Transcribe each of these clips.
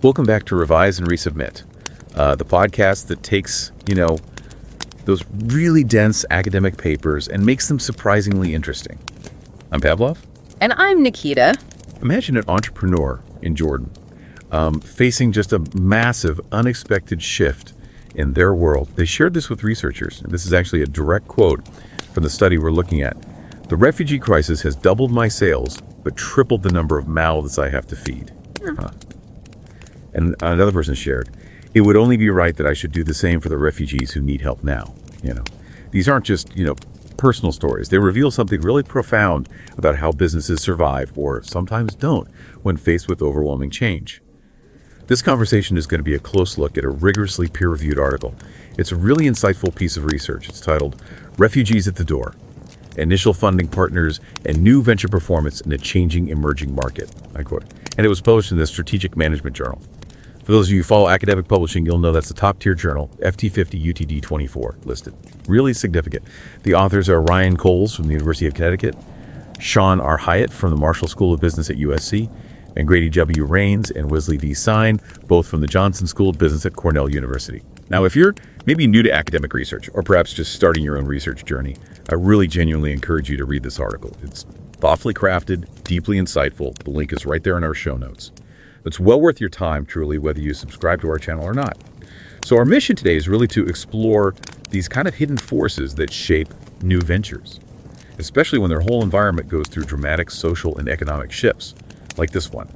Welcome back to Revise and Resubmit, the podcast that takes, those really dense academic papers and makes them surprisingly interesting. I'm Pavlov. And I'm Nikita. Imagine an entrepreneur in Jordan facing just a massive, unexpected shift in their world. They shared this with researchers. And this is actually a direct quote from the study we're looking at. The refugee crisis has doubled my sales, but tripled the number of mouths I have to feed. And another person shared, it would only be right that I should do the same for the refugees who need help now. These aren't just, personal stories. They reveal something really profound about how businesses survive, or sometimes don't, when faced with overwhelming change. This conversation is going to be a close look at a rigorously peer-reviewed article. It's a really insightful piece of research. It's titled, Refugees at the Door, Initial Funding Partners and New Venture Performance in a Changing Emerging Market. I quote. And it was published in the Strategic Management Journal. For those of you who follow academic publishing, you'll know that's the top-tier journal, FT50 UTD 24 listed. Really significant. The authors are Ryan Coles from the University of Connecticut, Sean R. Hyatt from the Marshall School of Business at USC, and Grady W. Rains and Wesley D. Sine, both from the Johnson School of Business at Cornell University. Now, if you're maybe new to academic research, or perhaps just starting your own research journey, I really genuinely encourage you to read this article. It's thoughtfully crafted, deeply insightful. The link is right there in our show notes. It's well worth your time, truly, whether you subscribe to our channel or not. So our mission today is really to explore these kind of hidden forces that shape new ventures, especially when their whole environment goes through dramatic social and economic shifts, like this one.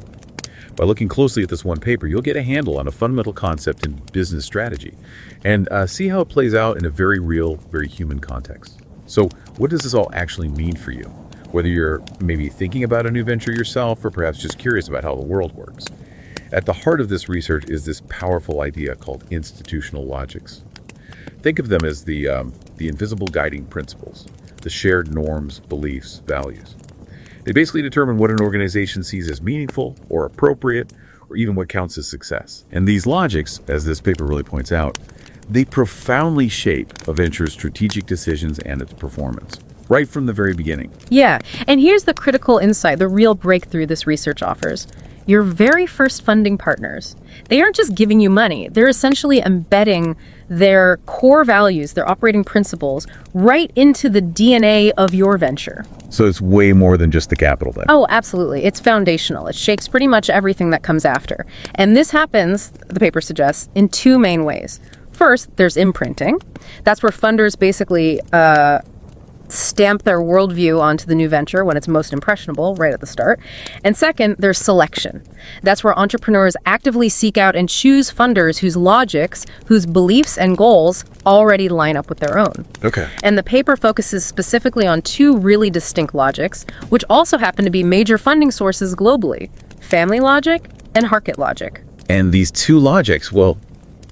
By looking closely at this one paper, you'll get a handle on a fundamental concept in business strategy and see how it plays out in a very real, very human context. So what does this all actually mean for you? Whether you're maybe thinking about a new venture yourself or perhaps just curious about how the world works. At the heart of this research is this powerful idea called institutional logics. Think of them as the invisible guiding principles, the shared norms, beliefs, values. They basically determine what an organization sees as meaningful or appropriate, or even what counts as success. And these logics, as this paper really points out, they profoundly shape a venture's strategic decisions and its performance, right from the very beginning. Yeah, and here's the critical insight, the real breakthrough this research offers. Your very first funding partners, they aren't just giving you money. They're essentially embedding their core values, their operating principles, right into the DNA of your venture. So it's way more than just the capital then? Oh, absolutely. It's foundational. It shapes pretty much everything that comes after. And this happens, the paper suggests, in two main ways. First, there's imprinting. That's where funders basically stamp their worldview onto the new venture when it's most impressionable, right at the start. And second, there's selection. That's where entrepreneurs actively seek out and choose funders whose logics, whose beliefs and goals already line up with their own. Okay. And the paper focuses specifically on two really distinct logics, which also happen to be major funding sources globally: family logic and Harkett logic. And these two logics, well,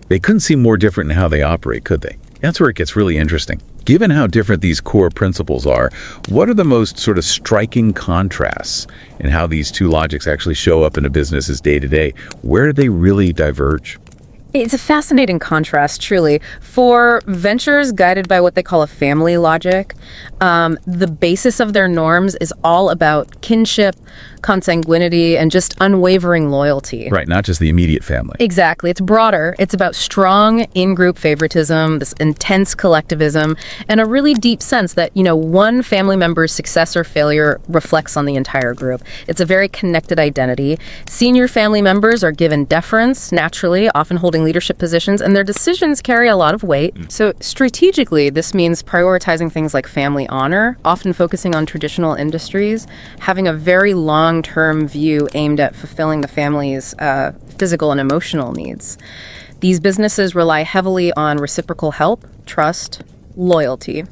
they couldn't seem more different in how they operate, could they? That's where it gets really interesting. Given how different these core principles are, what are the most sort of striking contrasts in how these two logics actually show up in a business's day-to-day? Where do they really diverge? It's a fascinating contrast, truly. For ventures guided by what they call a family logic, the basis of their norms is all about kinship, consanguinity, and just unwavering loyalty. Right, not just the immediate family. Exactly. It's broader. It's about strong in-group favoritism, this intense collectivism, and a really deep sense that, one family member's success or failure reflects on the entire group. It's a very connected identity. Senior family members are given deference, naturally, often holding leadership positions, and their decisions carry a lot of weight. So strategically, this means prioritizing things like family honor, often focusing on traditional industries, having a very long-term view aimed at fulfilling the family's physical and emotional needs. These businesses rely heavily on reciprocal help, trust, loyalty.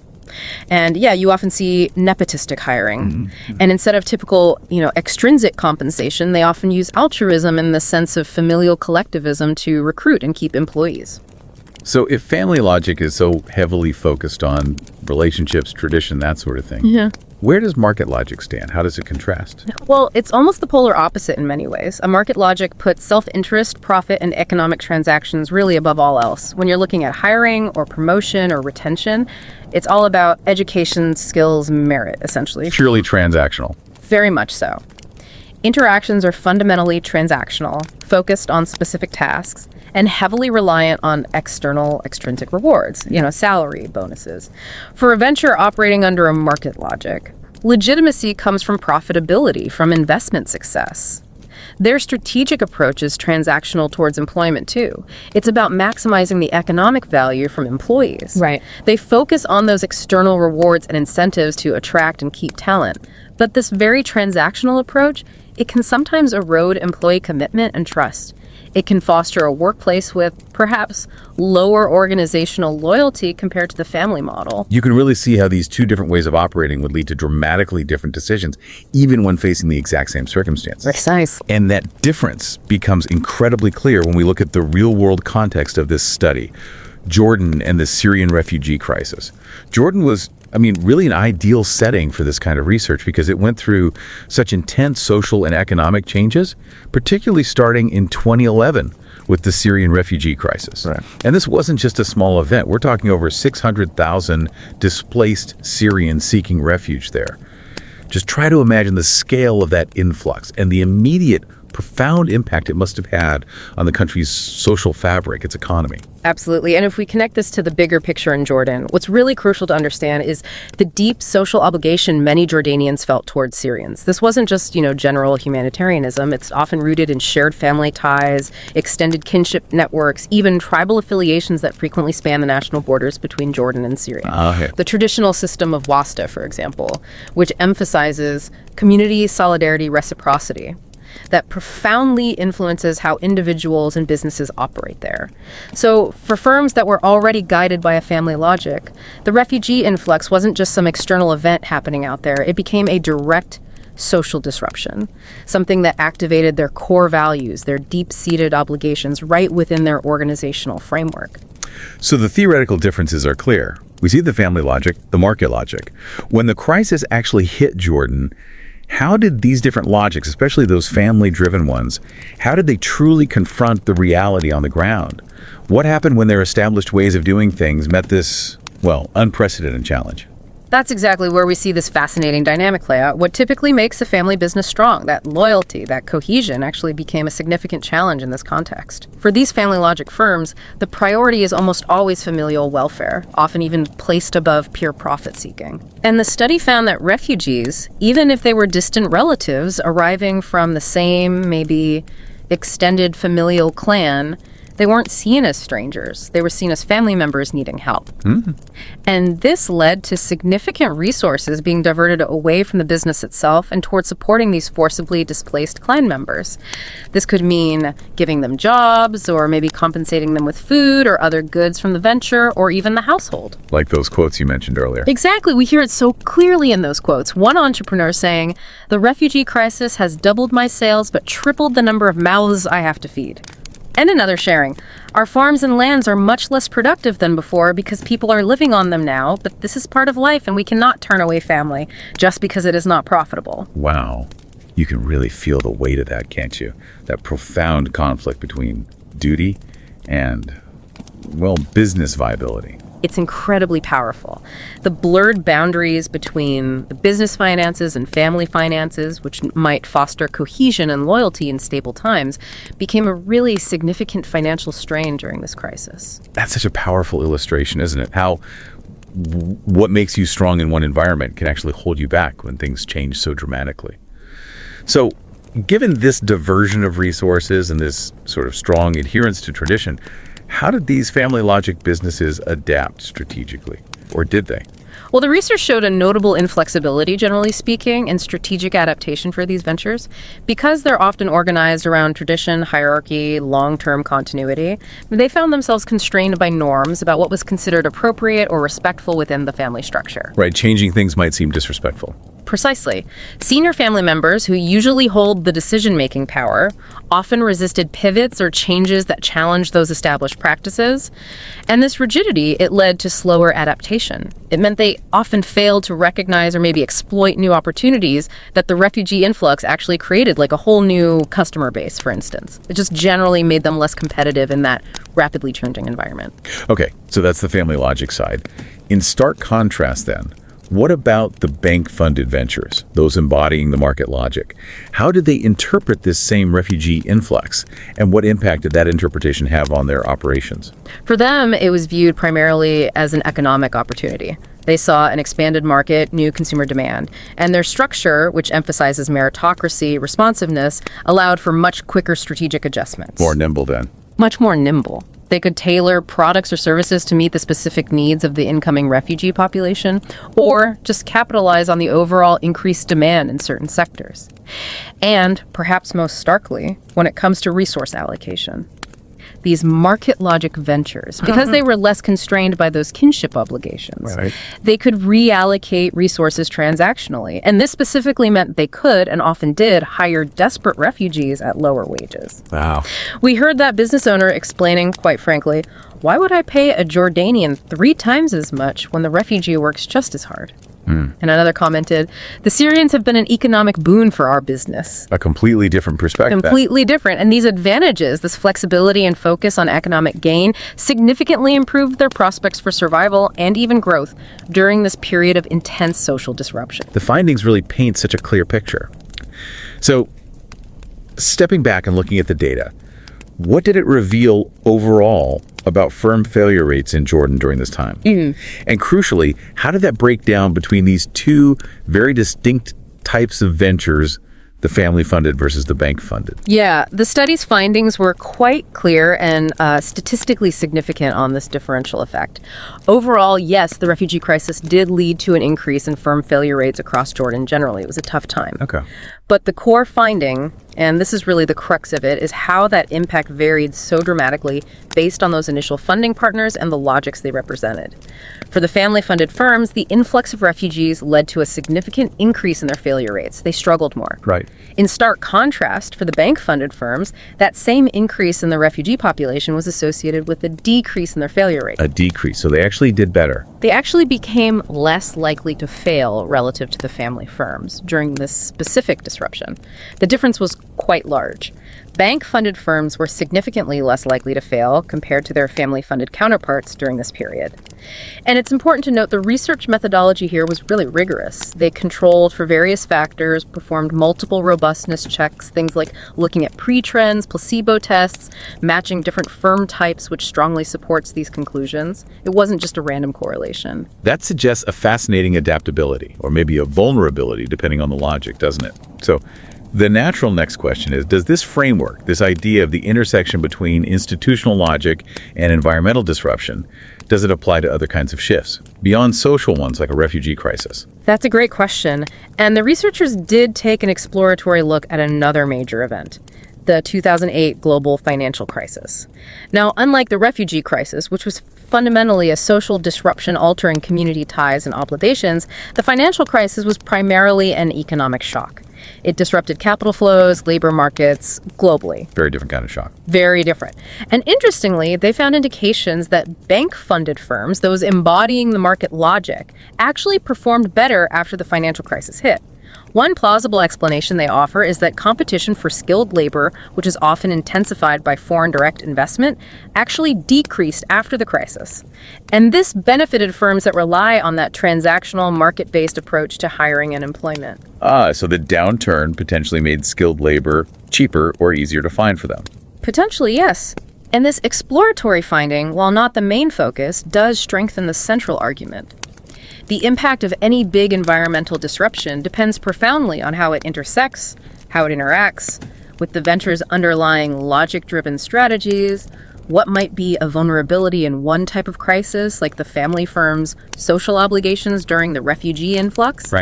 And yeah, you often see nepotistic hiring. And instead of typical, extrinsic compensation, they often use altruism in the sense of familial collectivism to recruit and keep employees. So if family logic is so heavily focused on relationships, tradition, that sort of thing, where does market logic stand? How does it contrast? Well, it's almost the polar opposite in many ways. A market logic puts self-interest, profit, and economic transactions really above all else. When you're looking at hiring or promotion or retention, it's all about education, skills, merit, essentially. Purely transactional. Very much so. Interactions are fundamentally transactional, focused on specific tasks, and heavily reliant on external extrinsic rewards, salary, bonuses. For a venture operating under a market logic, legitimacy comes from profitability, from investment success. Their strategic approach is transactional towards employment, too. It's about maximizing the economic value from employees. Right. They focus on those external rewards and incentives to attract and keep talent. But this very transactional approach, it can sometimes erode employee commitment and trust. It can foster a workplace with perhaps lower organizational loyalty compared to the family model. You can really see how these two different ways of operating would lead to dramatically different decisions, even when facing the exact same circumstances. Precise. And that difference becomes incredibly clear when we look at the real-world context of this study. Jordan and the Syrian refugee crisis. Jordan was, really an ideal setting for this kind of research because it went through such intense social and economic changes, particularly starting in 2011 with the Syrian refugee crisis. Right. And this wasn't just a small event. We're talking over 600,000 displaced Syrians seeking refuge there. Just try to imagine the scale of that influx and the immediate profound impact it must have had on the country's social fabric, its economy. Absolutely. And if we connect this to the bigger picture in Jordan, what's really crucial to understand is the deep social obligation many Jordanians felt towards Syrians. This wasn't just, general humanitarianism. It's often rooted in shared family ties, extended kinship networks, even tribal affiliations that frequently span the national borders between Jordan and Syria. Okay. The traditional system of wasta, for example, which emphasizes community, solidarity, reciprocity, that profoundly influences how individuals and businesses operate there. So for firms that were already guided by a family logic, the refugee influx wasn't just some external event happening out there. It became a direct social disruption, something that activated their core values, their deep-seated obligations right within their organizational framework. So the theoretical differences are clear. We see the family logic, the market logic. When the crisis actually hit Jordan, how did these different logics, especially those family-driven ones, how did they truly confront the reality on the ground? What happened when their established ways of doing things met this, unprecedented challenge? That's exactly where we see this fascinating dynamic play out. What typically makes a family business strong, that loyalty, that cohesion, actually became a significant challenge in this context. For these family logic firms, the priority is almost always familial welfare, often even placed above pure profit seeking. And the study found that refugees, even if they were distant relatives arriving from the same, maybe extended familial clan, they weren't seen as strangers. They were seen as family members needing help. Mm-hmm. And this led to significant resources being diverted away from the business itself and towards supporting these forcibly displaced clan members. This could mean giving them jobs or maybe compensating them with food or other goods from the venture or even the household. Like those quotes you mentioned earlier. Exactly. We hear it so clearly in those quotes. One entrepreneur saying, "The refugee crisis has doubled my sales but tripled the number of mouths I have to feed." And another sharing, "Our farms and lands are much less productive than before because people are living on them now, but this is part of life and we cannot turn away family just because it is not profitable." Wow. You can really feel the weight of that, can't you? That profound conflict between duty and, business viability. It's incredibly powerful. The blurred boundaries between the business finances and family finances, which might foster cohesion and loyalty in stable times, became a really significant financial strain during this crisis. That's such a powerful illustration, isn't it? How what makes you strong in one environment can actually hold you back when things change so dramatically. So, given this diversion of resources and this sort of strong adherence to tradition, how did these family logic businesses adapt strategically? Or did they? Well, the research showed a notable inflexibility, generally speaking, and strategic adaptation for these ventures. Because they're often organized around tradition, hierarchy, long-term continuity, they found themselves constrained by norms about what was considered appropriate or respectful within the family structure. Right, changing things might seem disrespectful. Precisely. Senior family members, who usually hold the decision-making power, often resisted pivots or changes that challenged those established practices. And this rigidity, it led to slower adaptation. It meant they often failed to recognize or maybe exploit new opportunities that the refugee influx actually created, like a whole new customer base, for instance. It just generally made them less competitive in that rapidly changing environment. Okay, so that's the family logic side. In stark contrast then, What about the bank-funded ventures, those embodying the market logic? How did they interpret this same refugee influx, and what impact did that interpretation have on their operations? For them, it was viewed primarily as an economic opportunity. They saw an expanded market, new consumer demand, and their structure, which emphasizes meritocracy, responsiveness, allowed for much quicker strategic adjustments. More nimble then. Much more nimble. They could tailor products or services to meet the specific needs of the incoming refugee population, or just capitalize on the overall increased demand in certain sectors. And, perhaps most starkly, when it comes to resource allocation. These market logic ventures, because they were less constrained by those kinship obligations, they could reallocate resources transactionally. And this specifically meant they could, and often did, hire desperate refugees at lower wages. Wow. We heard that business owner explaining, quite frankly, why would I pay a Jordanian 3 times as much when the refugee works just as hard? And another commented, the Syrians have been an economic boon for our business. A completely different perspective. Completely different. And these advantages, this flexibility and focus on economic gain, significantly improved their prospects for survival and even growth during this period of intense social disruption. The findings really paint such a clear picture. So, stepping back and looking at the data, what did it reveal overall about firm failure rates in Jordan during this time? And crucially, how did that break down between these two very distinct types of ventures, the family-funded versus the bank-funded? Yeah, the study's findings were quite clear and statistically significant on this differential effect. Overall, yes, the refugee crisis did lead to an increase in firm failure rates across Jordan generally. It was a tough time. Okay. But the core finding, and this is really the crux of it, is how that impact varied so dramatically based on those initial funding partners and the logics they represented. For the family-funded firms, the influx of refugees led to a significant increase in their failure rates. They struggled more. Right. In stark contrast, for the bank-funded firms, that same increase in the refugee population was associated with a decrease in their failure rate. A decrease. So they actually did better. They actually became less likely to fail relative to the family firms during this specific disruption. The difference was quite large. Bank-funded firms were significantly less likely to fail compared to their family-funded counterparts during this period. And it's important to note the research methodology here was really rigorous. They controlled for various factors, performed multiple robustness checks, things like looking at pre-trends, placebo tests, matching different firm types, which strongly supports these conclusions. It wasn't just a random correlation. That suggests a fascinating adaptability, or maybe a vulnerability, depending on the logic, doesn't it? So, the natural next question is, does this framework, this idea of the intersection between institutional logic and environmental disruption, does it apply to other kinds of shifts, beyond social ones like a refugee crisis? That's a great question. And the researchers did take an exploratory look at another major event, the 2008 global financial crisis. Now, unlike the refugee crisis, which was fundamentally a social disruption altering community ties and obligations, the financial crisis was primarily an economic shock. It disrupted capital flows, labor markets, globally. Very different kind of shock. Very different. And interestingly, they found indications that bank-funded firms, those embodying the market logic, actually performed better after the financial crisis hit. One plausible explanation they offer is that competition for skilled labor, which is often intensified by foreign direct investment, actually decreased after the crisis. And this benefited firms that rely on that transactional, market-based approach to hiring and employment. So the downturn potentially made skilled labor cheaper or easier to find for them. Potentially, yes. And this exploratory finding, while not the main focus, does strengthen the central argument. The impact of any big environmental disruption depends profoundly on how it intersects, how it interacts, with the venture's underlying logic-driven strategies, what might be a vulnerability in one type of crisis, like the family firm's social obligations during the refugee influx,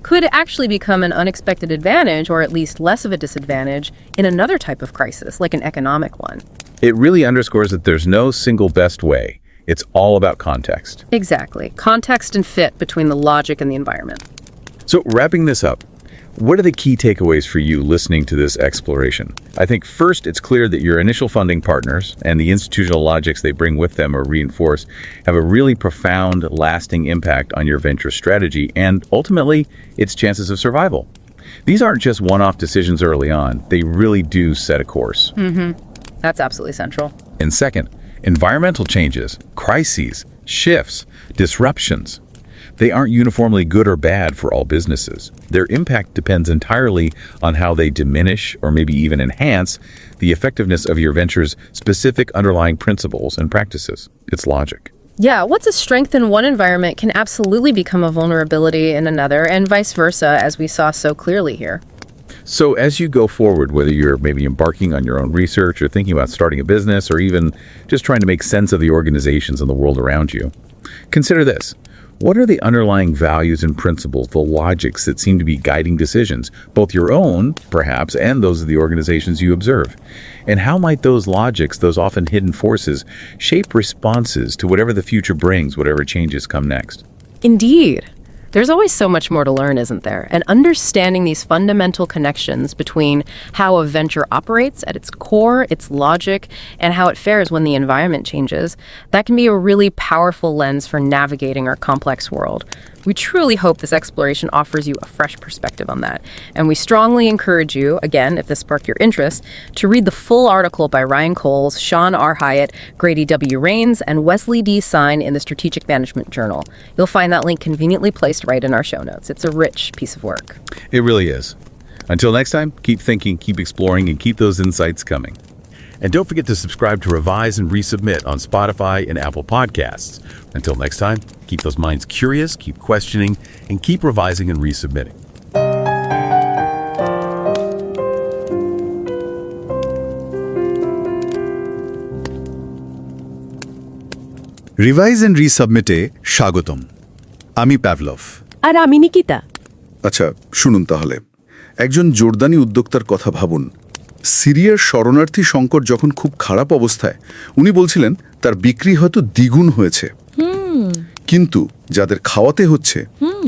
could actually become an unexpected advantage, or at least less of a disadvantage, in another type of crisis, like an economic one. It really underscores that there's no single best way. It's all about context. Exactly. Context and fit between the logic and the environment. So wrapping this up, what are the key takeaways for you listening to this exploration? I think first, it's clear that your initial funding partners and the institutional logics they bring with them or reinforce have a really profound, lasting impact on your venture strategy and ultimately its chances of survival. These aren't just one-off decisions early on. They really do set a course. That's absolutely central. And second, environmental changes, crises, shifts, disruptions. They aren't uniformly good or bad for all businesses. Their impact depends entirely on how they diminish or maybe even enhance the effectiveness of your venture's specific underlying principles and practices. It's logic. Yeah, what's a strength in one environment can absolutely become a vulnerability in another, and vice versa, as we saw so clearly here. So as you go forward, whether you're maybe embarking on your own research or thinking about starting a business or even just trying to make sense of the organizations and the world around you, consider this. What are the underlying values and principles, the logics that seem to be guiding decisions, both your own, perhaps, and those of the organizations you observe? And how might those logics, those often hidden forces, shape responses to whatever the future brings, whatever changes come next? Indeed. There's always so much more to learn, isn't there? And understanding these fundamental connections between how a venture operates at its core, its logic, and how it fares when the environment changes, that can be a really powerful lens for navigating our complex world. We truly hope this exploration offers you a fresh perspective on that. And we strongly encourage you, again, if this sparked your interest, to read the full article by Ryan Coles, Sean R. Hyatt, Grady W. Rains, and Wesley D. Sine in the Strategic Management Journal. You'll find that link conveniently placed right in our show notes. It's a rich piece of work. It really is. Until next time, keep thinking, keep exploring, and keep those insights coming. And don't forget to subscribe to Revise and Resubmit on Spotify and Apple Podcasts. Until next time, keep those minds curious, keep questioning, and keep revising and resubmitting. Revise and রিসাবমিটে স্বাগতম। আমি Pavlov. আর আমি নিকিতা। আচ্ছা, শুনুন তাহলে। একজন জর্দানি উদ্যোক্তার কথা ভাবুন। সিরিয়ার শরণার্থী সংকট যখন খুব খারাপ অবস্থায়, উনি বলছিলেন তার বিক্রি হয়তো দ্বিগুণ হয়েছে, কিন্তু যাদের খাওয়াতে হচ্ছে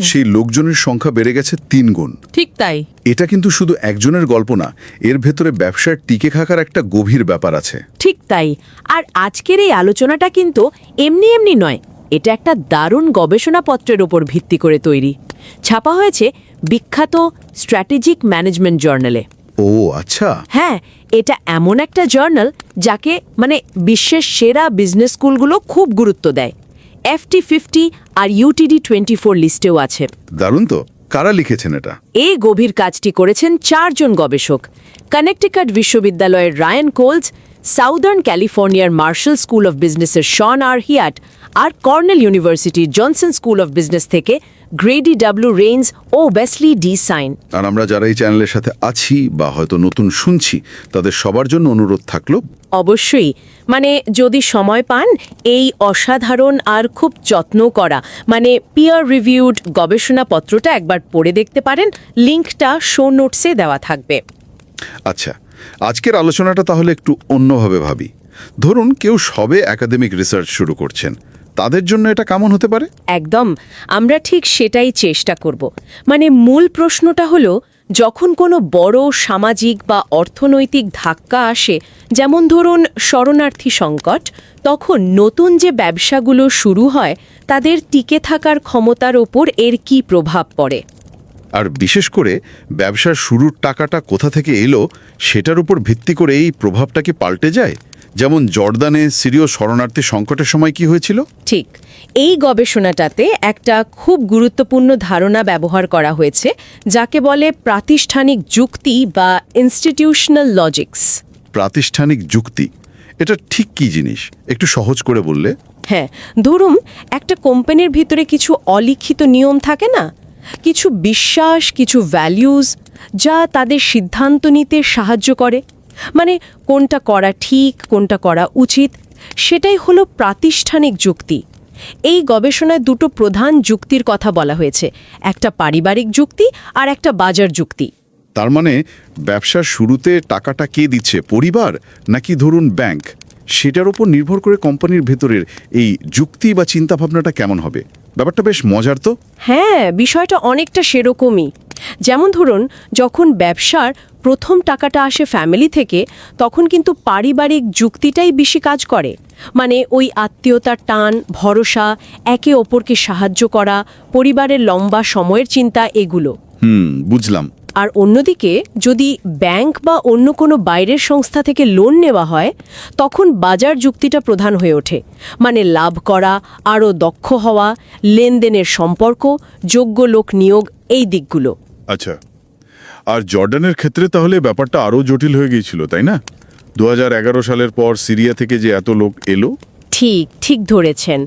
সেই লোকজনের সংখ্যা বেড়ে গেছে 3 গুণ। ঠিক তাই। এটা কিন্তু শুধু একজনের গল্প না, এর ভেতরে ব্যবসার টিকে থাকার একটা গভীর ব্যাপার আছে। ঠিক তাই। আর আজকের এই আলোচনাটা কিন্তু এমনি এমনি নয়, এটা একটা দারুণ গবেষণাপত্রের ওপর ভিত্তি করে তৈরি। ছাপা হয়েছে বিখ্যাত স্ট্র্যাটেজিক ম্যানেজমেন্ট জার্নালে। ও আচ্ছা। হ্যাঁ, এটা এমন একটা জার্নাল যাকে বিশ্বের সেরা বিজনেস স্কুলগুলো খুব গুরুত্ব দেয়। FT50 আর UTD24 লিস্টেও আছে। দারুণ তো। কারা লিখেছেন এটা? এই গভীর কাজটি করেছেন 4 জন গবেষক। কানেকটিকাট বিশ্ববিদ্যালয়ের রায়ান কোলস, সাউদার্ন ক্যালিফোর্নিয়ার মার্শাল স্কুল অফ বিজনেসের শন আর হিয়াট, আর কর্নেল ইউনিভার্সিটির জনসন স্কুল অফ বিজনেস থেকে গ্রেডি ডাব্লিউ রেইন্স ও ওয়েসলি ডি সাইন। আর আমরা যারা এই চ্যানেলের সাথে আছি বা হয়তো নতুন শুনছি, তাদের সবার জন্য অনুরোধ থাকলো অবশ্যই যদি সময় পান এই অসাধারণ আর খুব যত্ন করা পিয়ার রিভিউড গবেষণাপত্রটা একবার পড়ে দেখতে পারেন। লিঙ্কটা শো নোটসে দেওয়া থাকবে। আচ্ছা, আজকের আলোচনাটা তাহলে একটু অন্যভাবে ভাবি। ধরুন কেউ সবে একাডেমিক রিসার্চ শুরু করছেন, তাদের জন্য এটা কেমন হতে পারে? একদম, আমরা ঠিক সেটাই চেষ্টা করব। মূল প্রশ্নটা হলো, যখন কোনো বড় সামাজিক বা অর্থনৈতিক ধাক্কা আসে, যেমন ধরুন শরণার্থী সংকট, তখন নতুন যে ব্যবসাগুলো শুরু হয় তাদের টিকে থাকার ক্ষমতার ওপর এর কী প্রভাব পড়ে। আর বিশেষ করে ব্যবসার শুরুর টাকাটা কোথা থেকে এলো সেটার উপর ভিত্তি করে এই প্রভাবটা কি পাল্টে যায়? যেমন জর্দানে সিরীয় শরণার্থী সংকটের সময় কি হয়েছিল? ঠিক, এই গবেষণাটাতে একটা খুব গুরুত্বপূর্ণ ধারণা ব্যবহার করা হয়েছে, যাকে বলে প্রাতিষ্ঠানিক যুক্তি বা ইনস্টিটিউশনাল লজিক্স। প্রাতিষ্ঠানিক যুক্তি, এটা ঠিক কী জিনিস একটু সহজ করে বললে? হ্যাঁ, ধরুন একটা কোম্পানির ভিতরে কিছু অলিখিত নিয়ম থাকে না, কিছু বিশ্বাস, কিছু ভ্যালিউজ, যা তাদের সিদ্ধান্ত নিতে সাহায্য করে। কোনটা করা ঠিক, কোনটা করা উচিত, সেটাই হলো প্রাতিষ্ঠানিক যুক্তি। এই গবেষণায় 2টো প্রধান যুক্তির কথা বলা হয়েছে, একটা পারিবারিক যুক্তি আর একটা বাজার যুক্তি। তার ব্যবসার শুরুতে টাকাটা কে দিচ্ছে, পরিবার নাকি ধরুন ব্যাংক, সেটার উপর নির্ভর করে কোম্পানির ভেতরের এই যুক্তি বা চিন্তাভাবনাটা কেমন হবে। ব্যাপারটা বেশ মজার তো। হ্যাঁ, বিষয়টা অনেকটা সেরকমই। যেমন ধরুন যখন ব্যবসার প্রথম টাকাটা আসে ফ্যামিলি থেকে, তখন কিন্তু পারিবারিক যুক্তিটাই বেশি কাজ করে। ওই আত্মীয়তার টান, ভরসা, একে অপরকে সাহায্য করা, পরিবারের লম্বা সময়ের চিন্তা, এগুলো। বুঝলাম। আর অন্যদিকে যদি ব্যাংক বা অন্য কোনো বাইরের সংস্থা থেকে লোন নেওয়া হয় তখন বাজার যুক্তিটা প্রধান হয়ে ওঠে, মানে লাভ করা, আরও দক্ষ হওয়া, লেনদেনের সম্পর্ক, যোগ্য লোক নিয়োগ, এই দিকগুলো। আচ্ছা, আর জর্ডানের ক্ষেত্রে তাহলে ব্যাপারটা আরও জটিল হয়ে গিয়েছিল, তাই না? 2011 সালের পর সিরিয়া থেকে যে এত লোক এলো। ঠিক ধরেছেন।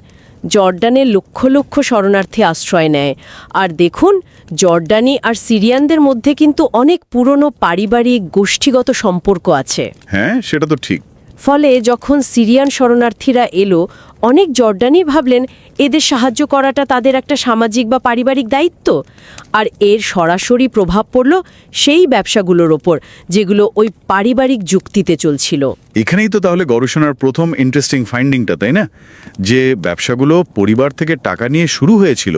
জর্ডানে লক্ষ লক্ষ শরণার্থী আশ্রয় নেয়। আর দেখুন, জর্ডানি আর সিরিয়ানদের মধ্যে কিন্তু অনেক পুরনো পারিবারিক গোষ্ঠীগত সম্পর্ক আছে। হ্যাঁ, সেটা তো ঠিক। ফলে যখন সিরিয়ান শরণার্থীরা এলো, অনেক জর্ডানি ভাবলেন এদের সাহায্য করাটা তাদের একটা সামাজিক বা পারিবারিক দায়িত্ব। আর এর সরাসরি প্রভাব পড়ল সেই ব্যবসাগুলোর ওপর যেগুলো ওই পারিবারিক যুক্তিতে চলছিল। এখানেই তো তাহলে গবেষণার প্রথম ইন্টারেস্টিং ফাইন্ডিংটা, তাই না? যে ব্যবসাগুলো পরিবার থেকে টাকা নিয়ে শুরু হয়েছিল,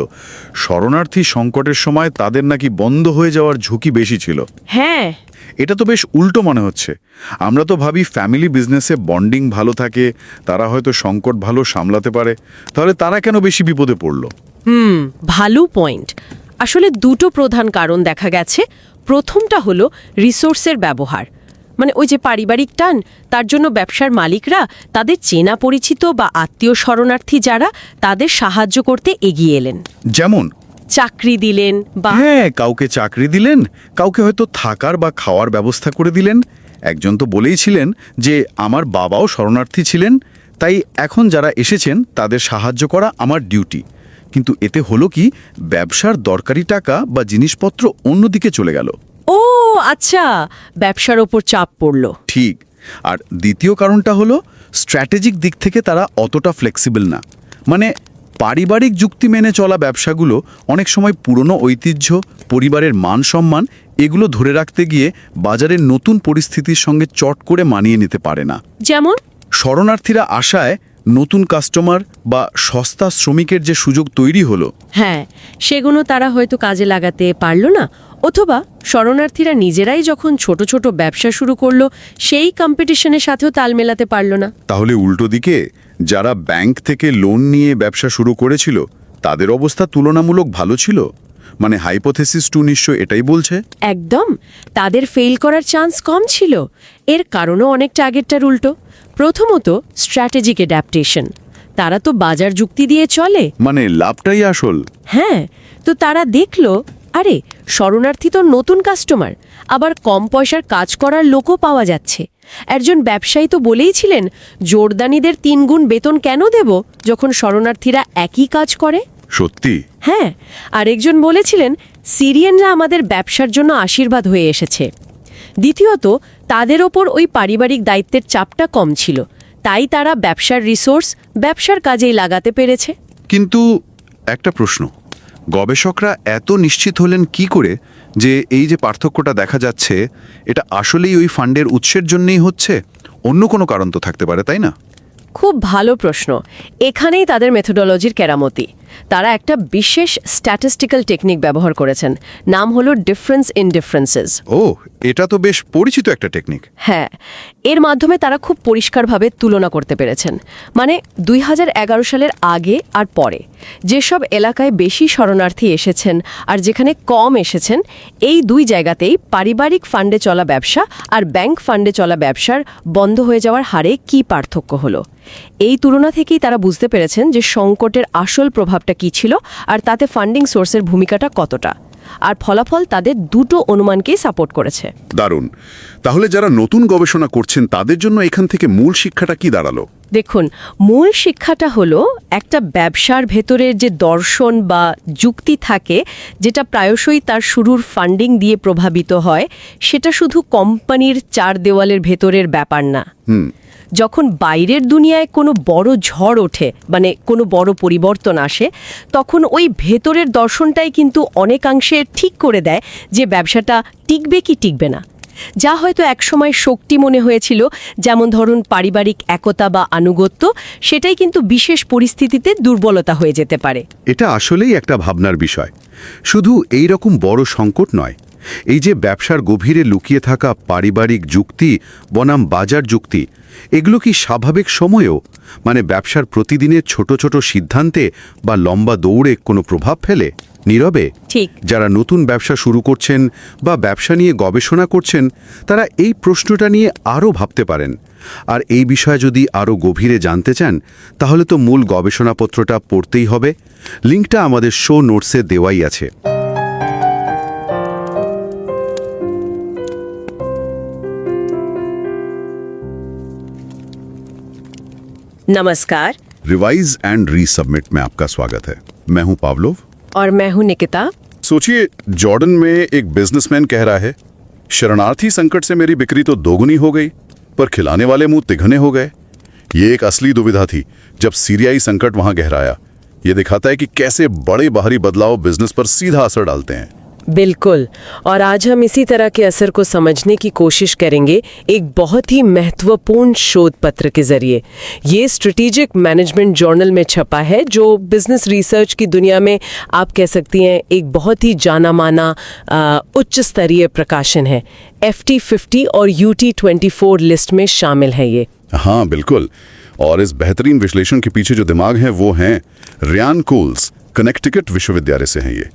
শরণার্থী সংকটের সময় তাদের নাকি বন্ধ হয়ে যাওয়ার ঝুঁকি বেশি ছিল। হ্যাঁ, এটা তো বেশ উল্টো মনে হচ্ছে। আমরা তো ভাবি ফ্যামিলি বিজনেসে বন্ডিং ভালো থাকে, তারা হয়তো সংকট ভালো সামলাতে পারে, তাহলে তারা কেন বেশি বিপদে পড়ল? ভালো পয়েন্ট। আসলে দুটো প্রধান কারণ দেখা গেছে। প্রথমটা হলো রিসোর্সের ব্যবহার, মানে ওই যে পারিবারিক টান, তার জন্য ব্যবসার মালিকরা তাদের চেনা পরিচিত বা আত্মীয় শরণার্থী যারা, তাদের সাহায্য করতে এগিয়ে এলেন। যেমন চাকরি দিলেন বা হ্যাঁ, কাউকে চাকরি দিলেন, কাউকে হয়তো থাকার বা খাওয়ার ব্যবস্থা করে দিলেন। একজন তো বলেইছিলেন যে আমার বাবাও শরণার্থী ছিলেন, তাই এখন যারা এসেছেন তাদের সাহায্য করা আমার ডিউটি। কিন্তু এতে হলো কি, ব্যবসার দরকারি টাকা বা জিনিসপত্র অন্যদিকে চলে গেল। ও আচ্ছা, ব্যবসার ওপর চাপ পড়ল। ঠিক। আর দ্বিতীয় কারণটা হলো স্ট্র্যাটেজিক দিক থেকে তারা অতটা ফ্লেক্সিবল না। মানে পারিবারিক যুক্তি মেনে চলা ব্যবসাগুলো অনেক সময় পুরনো ঐতিহ্য, পরিবারের মান সম্মান এগুলো ধরে রাখতে গিয়ে বাজারের নতুন পরিস্থিতির সঙ্গে চট করে মানিয়ে নিতে পারে না। যেমন শরণার্থীরা আশায় নতুন কাস্টমার বা সস্তা শ্রমিকের যে সুযোগ তৈরি হলো, হ্যাঁ, সেগুলো তারা হয়তো কাজে লাগাতে পারল না, অথবা শরণার্থীরা নিজেরাই যখন ছোট ছোট ব্যবসা শুরু করলো সেই কম্পিটিশনের সাথেও তাল মেলাতে পারল না। তাহলে উল্টো দিকে যারা ব্যাংক থেকে লোন নিয়ে ব্যবসা শুরু করেছিল তাদের অবস্থা তুলনামূলক ভালো ছিল। মানে হাইপোথেসিস 2 নিশ্চয় এটাই বলছে। একদম, তাদের ফেল করার চান্স কম ছিল। এর কারণও অনেকটা আগেরটার উল্টো। প্রথমত স্ট্র্যাটেজিক অ্যাডাপ্টেশন, তারা তো বাজার যুক্তি দিয়ে চলে, মানে লাভটাই আসল। হ্যাঁ, তো তারা দেখলো আরে শরণার্থী তো নতুন কাস্টমার, আবার কম পয়সার কাজ করার লোকও পাওয়া যাচ্ছে। একজন ব্যবসায়ী তো বলেইছিলেন, জর্দানিদের 3 গুণ বেতন কেন দেব যখন শরণার্থীরা একই কাজ করে। সত্যি? হ্যাঁ, আরেকজন বলেছিলেন, সিরিয়ানরা আমাদের ব্যবসার জন্য আশীর্বাদ হয়ে এসেছে। দ্বিতীয়ত, তাদের ওপর ওই পারিবারিক দায়িত্বের চাপটা কম ছিল, তাই তারা ব্যবসার রিসোর্স ব্যবসার কাজেই লাগাতে পেরেছে। কিন্তু একটা প্রশ্ন, গবেষকরা এত নিশ্চিত হলেন কি করে যে এই যে পার্থক্যটা দেখা যাচ্ছে এটা আসলেই ওই ফান্ডের উৎসের জন্যই হচ্ছে? অন্য কোনো কারণ তো থাকতে পারে, তাই না? খুব ভালো প্রশ্ন। এখানেই তাদের মেথোডোলজির কেরামতি। তারা একটা বিশেষ স্ট্যাটিস্টিক্যাল টেকনিক ব্যবহার করেছেন, নাম হলো ডিফারেন্স ইন ডিফারেন্সেস। ও, এটা তো বেশ পরিচিত একটা টেকনিক। হ্যাঁ, এর মাধ্যমে তারা খুব পরিষ্কারভাবে তুলনা করতে পেরেছেন। মানে 2011 সালের আগে আর পরে যেসব এলাকায় বেশি শরণার্থী এসেছেন আর যেখানে কম এসেছেন, এই 2 জায়গাতেই পারিবারিক ফান্ডে চলা ব্যবসা আর ব্যাংক ফান্ডে চলা ব্যবসার বন্ধ হয়ে যাওয়ার হারে কী পার্থক্য হলো। এই তুলনা থেকেই তারা বুঝতে পেরেছেন যে সংকটের আসল প্রভাবটা কী ছিল আর তাতে ফান্ডিং সোর্সের ভূমিকাটা কতটা। আর ফলাফল তাদের দুটো অনুমানকেই সাপোর্ট করেছে। দারুণ। তাহলে যারা নতুন গবেষণা করছেন তাদের জন্য এখান থেকে মূল শিক্ষাটা কি দাঁড়ালো? দেখুন, মূল শিক্ষাটা হলো একটা ব্যবসার ভেতরের যে দর্শন বা যুক্তি থাকে, যেটা প্রায়শই তার শুরুর ফান্ডিং দিয়ে প্রভাবিত হয়, সেটা শুধু কোম্পানির 4 দেওয়ালের ভেতরের ব্যাপার না। যখন বাইরের দুনিয়ায় কোনো বড় ঝড় ওঠে, মানে কোনো বড় পরিবর্তন আসে, তখন ওই ভেতরের দর্শনটাই কিন্তু অনেকাংশে ঠিক করে দেয় যে ব্যবসাটা টিকবে কি টিকবে না। যা হয়তো একসময় শক্তি মনে হয়েছিল, যেমন ধরুন পারিবারিক একতা বা আনুগত্য, সেটাই কিন্তু বিশেষ পরিস্থিতিতে দুর্বলতা হয়ে যেতে পারে। এটা আসলেই একটা ভাবনার বিষয়। শুধু এই রকম বড় সংকট নয়, এই যে ব্যবসার গভীরে লুকিয়ে থাকা পারিবারিক যুক্তি বনাম বাজার যুক্তি, এগুলো কি স্বাভাবিক সময়েও, মানে ব্যবসার প্রতিদিনের ছোট ছোট সিদ্ধান্তে বা লম্বা দৌড়ে কোনো প্রভাব ফেলে? নীরবে ঠিক। যারা নতুন ব্যবসা শুরু করছেন বা ব্যবসা নিয়ে গবেষণা করছেন তারা এই প্রশ্নটা নিয়ে আরও ভাবতে পারেন। আর এই বিষয়ে যদি আরও গভীরে জানতে চান তাহলে তো মূল গবেষণাপত্রটা পড়তেই হবে। লিঙ্কটা আমাদের শো নোটসে দেওয়াই আছে। नमस्कार। रिवाइज एंड रीसबमिट में आपका स्वागत है। मैं हूं पावलोव और मैं हूं निकिता। सोचिए, जॉर्डन में एक बिजनेसमैन कह रहा है, शरणार्थी संकट से मेरी बिक्री तो दोगुनी हो गई, पर खिलाने वाले मुंह तिगने हो गए। ये एक असली दुविधा थी जब सीरियाई संकट वहां गहराया। ये दिखाता है कि कैसे बड़े बाहरी बदलाव बिजनेस पर सीधा असर डालते हैं। बिल्कुल। और आज हम इसी तरह के असर को समझने की कोशिश करेंगे एक बहुत ही महत्वपूर्ण शोध पत्र के जरिए। ये स्ट्रेटेजिक मैनेजमेंट जर्नल में छपा है, जो बिजनेस रिसर्च की दुनिया में आप कह सकती हैं एक बहुत ही जाना माना उच्च स्तरीय प्रकाशन है। FT50 और UT24 लिस्ट में शामिल है ये। हाँ बिल्कुल। और इस बेहतरीन विश्लेषण के पीछे जो दिमाग हैं वो हैं रियान कूल्स, कनेक्टिकट विश्वविद्यालय से हैं ये।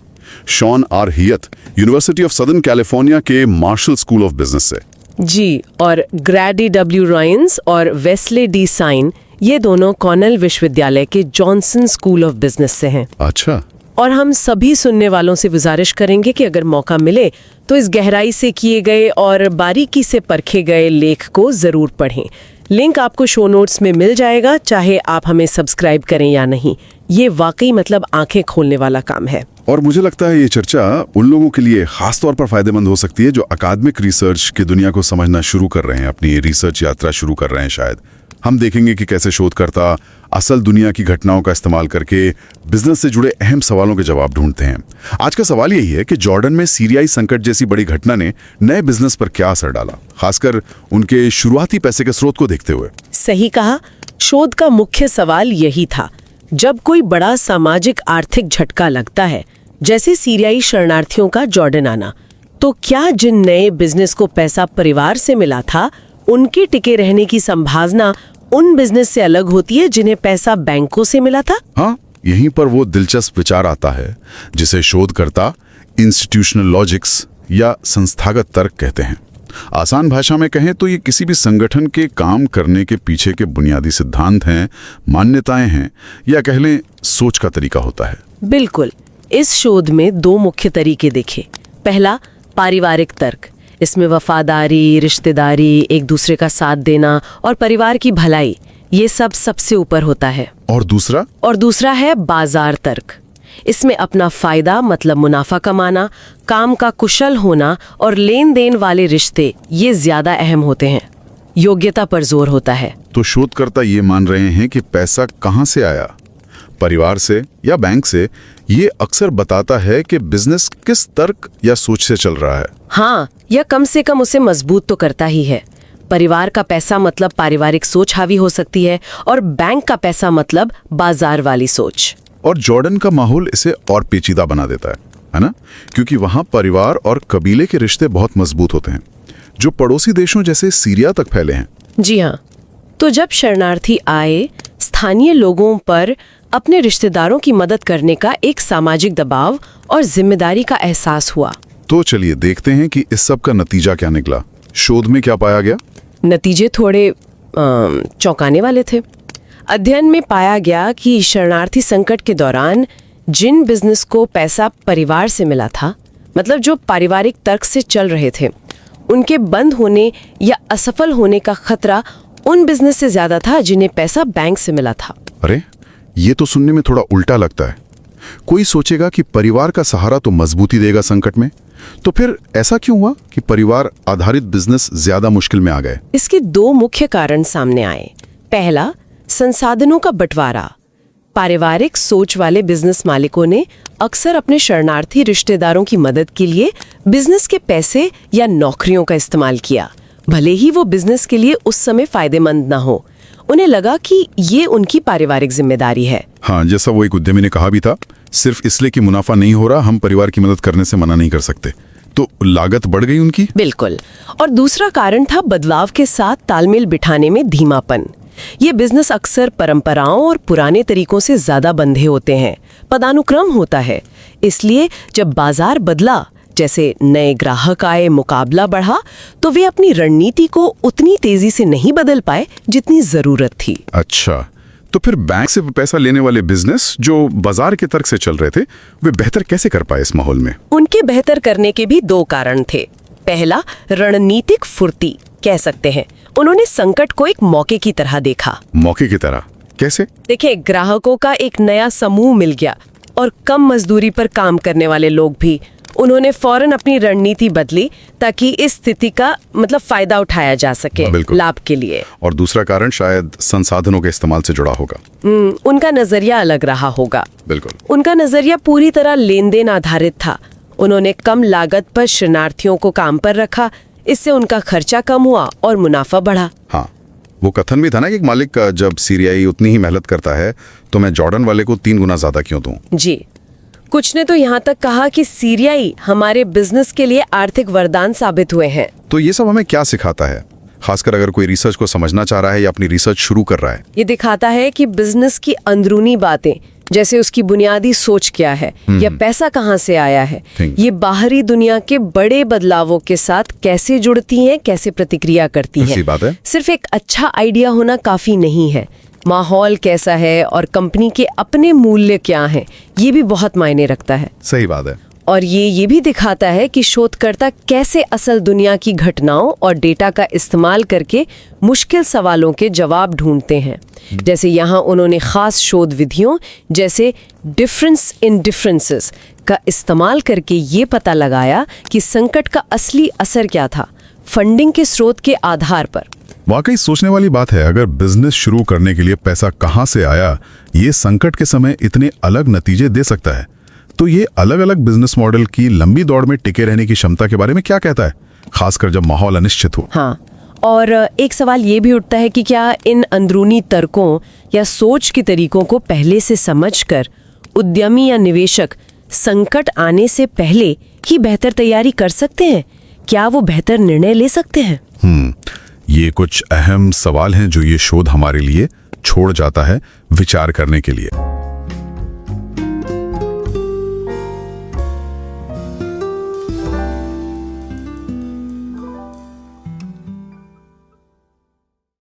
Sean R Hiatt, University of Southern California के मार्शल स्कूल ऑफ बिजनेस से। जी। और ग्रैडी W रॉयंस और वेस्ले डी साइन, ये दोनों कॉर्नेल विश्वविद्यालय के जॉनसन स्कूल ऑफ बिजनेस से हैं। अच्छा। और हम सभी सुनने वालों से गुजारिश करेंगे कि अगर मौका मिले तो इस गहराई से किए गए और बारीकी से परखे गए लेख को जरूर पढ़ें। लिंक आपको शो नोट्स में मिल जाएगा, चाहे आप हमें सब्सक्राइब करें या नहीं। ये वाकई मतलब आंखें खोलने वाला काम है। और मुझे लगता है ये चर्चा उन लोगों के लिए खास तौर पर फायदेमंद हो सकती है जो अकादमिक रिसर्च की दुनिया को समझना शुरू कर रहे हैं, अपनी रिसर्च यात्रा शुरू कर रहे हैं। शायद हम देखेंगे कि कैसे शोधकर्ता असल दुनिया की घटनाओं का इस्तेमाल करके बिजनेस से जुड़े अहम सवालों के जवाब ढूंढते हैं। आज का सवाल यही है कि जॉर्डन में सीरियाई संकट जैसी बड़ी घटना ने नए बिजनेस पर क्या असर डाला, खासकर उनके शुरुआती पैसे के स्रोत को देखते हुए। सही कहा। शोध का मुख्य सवाल यही था। जब कोई बड़ा सामाजिक आर्थिक झटका लगता है, जैसे सीरियाई शरणार्थियों का जॉर्डन आना, तो क्या जिन नए बिजनेस को पैसा परिवार से मिला था, उनके टिके रहने की संभावना उन बिजनेस से अलग होती है जिन्हें पैसा बैंकों से मिला था? हाँ, यहीं पर वो दिलचस्प विचार आता है जिसे शोधकर्ता इंस्टीट्यूशनल लॉजिक्स या संस्थागत तर्क कहते हैं। आसान भाषा में कहें तो ये किसी भी संगठन के काम करने के पीछे के बुनियादी सिद्धांत हैं, मान्यताएं हैं, या कह लें सोच का तरीका होता है। बिल्कुल। इस शोध में दो मुख्य तरीके देखे। पहला, पारिवारिक तर्क। इसमें वफादारी, रिश्तेदारी, एक दूसरे का साथ देना और परिवार की भलाई, ये सब सबसे ऊपर होता है। और दूसरा? और दूसरा है बाजार तर्क। इसमें अपना फायदा मतलब मुनाफा कमाना, काम का कुशल होना और लेन देन वाले रिश्ते, ये ज्यादा अहम होते हैं। योग्यता पर जोर होता है। तो शोधकर्ता ये मान रहे हैं कि पैसा कहाँ से आया, परिवार से या बैंक से, ये अक्सर बताता है कि बिजनेस किस तर्क या सोच से चल रहा है। हाँ, या कम से कम उसे मजबूत तो करता ही है। परिवार का पैसा मतलब पारिवारिक सोच हावी हो सकती है, और बैंक का पैसा मतलब बाजार वाली सोच। और जॉर्डन का माहौल इसे और पेचीदा बना देता है ना? क्योंकि वहाँ परिवार और कबीले के रिश्ते बहुत मजबूत होते हैं, जो पड़ोसी देशों जैसे सीरिया तक फैले हैं। जी हाँ। तो जब शरणार्थी आए, स्थानीय लोगों पर अपने रिश्तेदारों की मदद करने का एक सामाजिक दबाव और जिम्मेदारी का एहसास हुआ। तो चलिए देखते हैं कि इस सब का नतीजा क्या निकला। शोध में क्या पाया गया? नतीजे थोड़े चौंकाने वाले थे। अध्ययन में पाया गया कि शरणार्थी संकट के दौरान जिन बिजनेस को पैसा परिवार से मिला था, मतलब जो पारिवारिक तर्क से चल रहे थे, उनके बंद होने या असफल होने का खतरा उन बिजनेस से ज्यादा था जिन्हें पैसा बैंक से मिला था। अरे, ये तो सुनने में थोड़ा उल्टा लगता है। कोई सोचेगा कि परिवार का सहारा तो मजबूती देगा संकट में, तो फिर ऐसा क्यों हुआ कि परिवार आधारित बिजनेस ज्यादा मुश्किल में आ गए? इसके दो मुख्य कारण सामने आए। पहला, संसाधनों का बंटवारा। पारिवारिक सोच वाले बिजनेस मालिकों ने अक्सर अपने शरणार्थी रिश्तेदारों की मदद के लिए बिजनेस के पैसे या नौकरियों का इस्तेमाल किया, भले ही वो बिजनेस के लिए उस समय फायदेमंद ना हो। उन्हें लगा कि ये उनकी पारिवारिक जिम्मेदारी है। हाँ, जैसा वो एक उद्यमी ने कहा भी था, सिर्फ इसलिए कि मुनाफा नहीं हो रहा, हम परिवार की मदद करने से मना नहीं कर सकते। तो लागत बढ़ गई उनकी। बिल्कुल। और दूसरा कारण था बदलाव के साथ तालमेल बिठाने में धीमापन। ये बिजनेस अक्सर परंपराओं और पुराने तरीकों से ज्यादा बंधे होते हैं। पदानुक्रम होता है, इसलिए जब बाजार बदला, जैसे नए ग्राहक आए, मुकाबला बढ़ा, तो वे अपनी रणनीति को उतनी तेजी से नहीं बदल पाए जितनी जरूरत थी। अच्छा, तो फिर बैंक से पैसा लेने वाले बिजनेस जो बाजार के तर्क से चल रहे थे, वे बेहतर कैसे कर पाए इस माहौल में? उनके बेहतर करने के भी दो कारण थे। पहला, रणनीतिक फुर्ती कह सकते हैं। उन्होंने संकट को एक मौके की तरह देखा। मौके की तरह कैसे? देखिए, ग्राहकों का एक नया समूह मिल गया और कम मजदूरी पर काम करने वाले लोग भी। उन्होंने फौरन अपनी रणनीति बदली ताकि इस स्थिति का फायदा उठाया जा सके लाभ के लिए। और दूसरा कारण शायद संसाधनों के इस्तेमाल से जुड़ा होगा। उनका नजरिया अलग रहा होगा। बिल्कुल। उनका नजरिया पूरी तरह लेन देन आधारित था। उन्होंने कम लागत पर शरणार्थियों को काम पर रखा। इससे उनका खर्चा कम हुआ और मुनाफा बढ़ा। हाँ, वो कथन भी था ना कि एक मालिक जब सीरियाई उतनी ही मेहनत करता है तो मैं जॉर्डन वाले को 3 गुना ज्यादा क्यों दूं? जी, कुछ ने तो यहाँ तक कहा कि सीरियाई हमारे बिजनेस के लिए आर्थिक वरदान साबित हुए हैं। तो ये सब हमें क्या सिखाता है, खासकर अगर कोई रिसर्च को समझना चाह रहा है या अपनी रिसर्च शुरू कर रहा है? ये दिखाता है कि बिजनेस की अंदरूनी बातें, जैसे उसकी बुनियादी सोच क्या है या पैसा कहाँ से आया है, ये बाहरी दुनिया के बड़े बदलावों के साथ कैसे जुड़ती हैं, कैसे प्रतिक्रिया करती हैं। बात है। सिर्फ एक अच्छा आइडिया होना काफी नहीं है। माहौल कैसा है और कंपनी के अपने मूल्य क्या हैं, ये भी बहुत मायने रखता है। सही बात है। और ये भी दिखाता है कि शोधकर्ता कैसे असल दुनिया की घटनाओं और डेटा का इस्तेमाल करके मुश्किल सवालों के जवाब ढूंढते हैं। जैसे यहाँ उन्होंने खास शोध विधियों जैसे डिफरेंस इन डिफरेंसेस का इस्तेमाल करके ये पता लगाया कि संकट का असली असर क्या था, फंडिंग के स्रोत के आधार पर। वाकई सोचने वाली बात है। अगर बिजनेस शुरू करने के लिए पैसा कहाँ से आया, ये संकट के समय इतने अलग नतीजे दे सकता है, तो ये अलग अलग बिजनेस मॉडल की लंबी दौड़ में टिके रहने की क्षमता के बारे में क्या कहता है, खासकर जब माहौल अनिश्चित हो? हाँ, और एक सवाल ये भी उठता है कि क्या इन अंदरूनी तर्कों या सोच के तरीकों को पहले से समझकर उद्यमी या निवेशक संकट आने से पहले ही बेहतर तैयारी कर सकते हैं? क्या वो बेहतर निर्णय ले सकते हैं? ये कुछ अहम सवाल हैं जो ये शोध हमारे लिए छोड़ जाता है विचार करने के लिए।